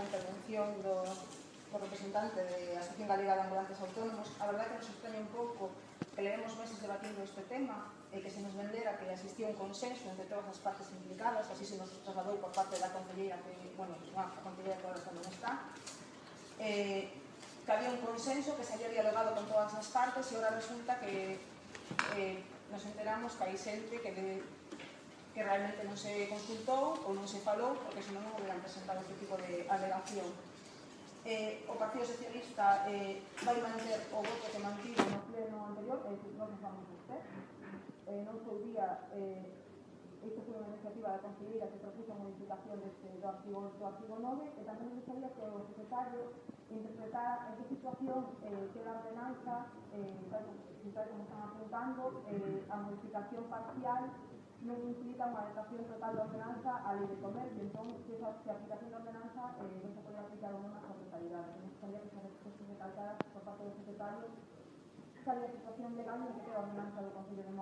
intervención do representante da Asociación Galega de Ambulantes Autónomos. A verdade que nos extraña un pouco que levemos meses debatindo este tema e que se nos vendera que existía un consenso entre todas as partes implicadas, así se nos trasladou por parte da concelleira, que, bueno, a concelleira que agora tamén está, que había un consenso, que se había dialogado con todas as partes e agora resulta que nos enteramos que hai xente que realmente non se consultou ou non se falou, porque senón non hubieran presentado este tipo de alegación. O Partido Socialista vai manter o voto que mantivo no pleno anterior, é dicir, non nos vamos a usted. Non seu día, esta foi unha iniciativa da conselleira que propuso a modificación do artigo 9, e tamén me gustaría que o secretario interpretara en que situación que a ordenanza, tal como están apuntando, a modificación parcial non implica unha adaptación total da ordenanza á lei de comercio. Entón, se a aplicación da ordenanza non se pode aplicar ou non a súa totalidade. Me gustaría que se recalcara por parte do secretario cal é a situación legal en que queda a ordenanza do Concello de